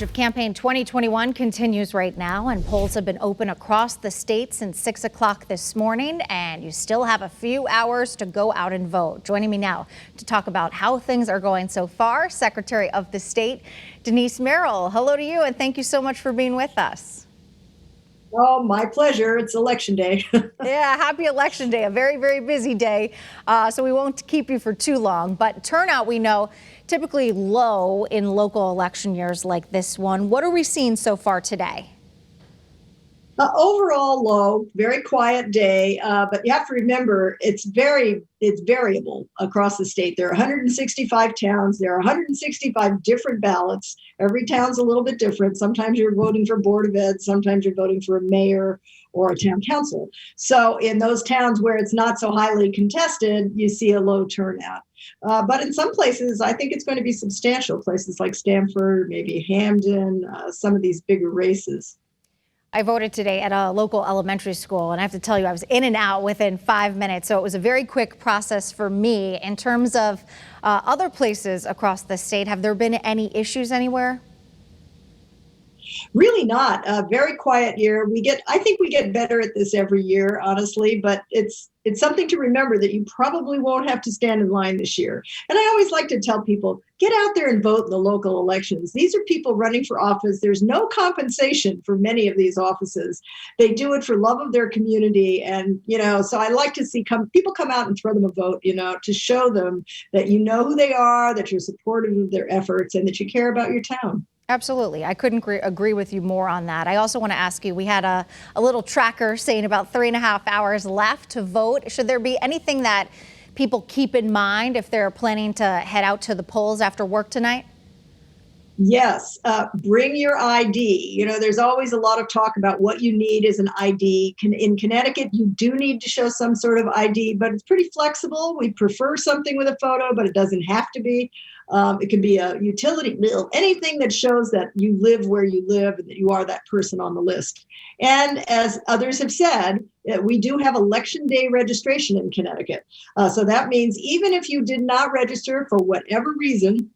Of campaign 2021 continues right now, and polls have been open across the state since 6 o'clock this morning, and you still have a few hours to go out and vote. Joining me now to talk about how things are going so far, Secretary of the State Denise Merrill. Hello to you, and thank you so much for being with us. Oh, my pleasure. It's election day. Yeah, happy election day, a very, very busy day. So we won't keep you for too long, but turnout, we know, typically low in local election years like this one. What are we seeing so far today? Overall low, very quiet day, but you have to remember it's variable across the state. There are 165 towns. There are 165 different ballots. Every town's a little bit different. Sometimes you're voting for Board of Ed, sometimes you're voting for a mayor or a town council. So in those towns where it's not so highly contested, you see a low turnout. But in some places, I think it's going to be substantial. Places like Stamford, maybe Hamden, some of these bigger races. I voted today at a local elementary school, and I have to tell you, I was in and out within 5 minutes. So it was a very quick process for me. In terms of other places across the state, have there been any issues anywhere? Really not. A very quiet year. I think we get better at this every year, honestly, but it's something to remember that you probably won't have to stand in line this year. And I always like to tell people, get out there and vote in the local elections. These are people running for office. There's no compensation for many of these offices. They do it for love of their community. And, so I like to see people come out and throw them a vote, to show them that you know who they are, that you're supportive of their efforts, and that you care about your town. Absolutely. I couldn't agree with you more on that. I also want to ask you, we had a little tracker saying about 3.5 hours left to vote. Should there be anything that people keep in mind if they're planning to head out to the polls after work tonight? Yes, bring your ID. There's always a lot of talk about what you need as an ID. In Connecticut, you do need to show some sort of ID, but it's pretty flexible. We prefer something with a photo, but it doesn't have to be. It can be a utility bill, anything that shows that you live where you live and that you are that person on the list. And as others have said, we do have election day registration in Connecticut. So that means even if you did not register for whatever reason,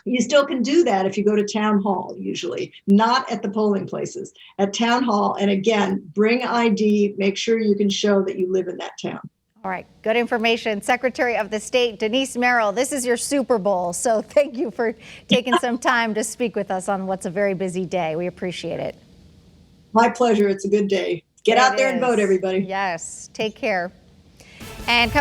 you still can do that if you go to town hall, usually, not at the polling places, at town hall. And again, bring ID, make sure you can show that you live in that town. All right, good information. Secretary of the State, Denise Merrill, this is your Super Bowl. So thank you for taking some time to speak with us on what's a very busy day. We appreciate it. My pleasure. It's a good day. Get out there and vote, everybody. Yes, take care. And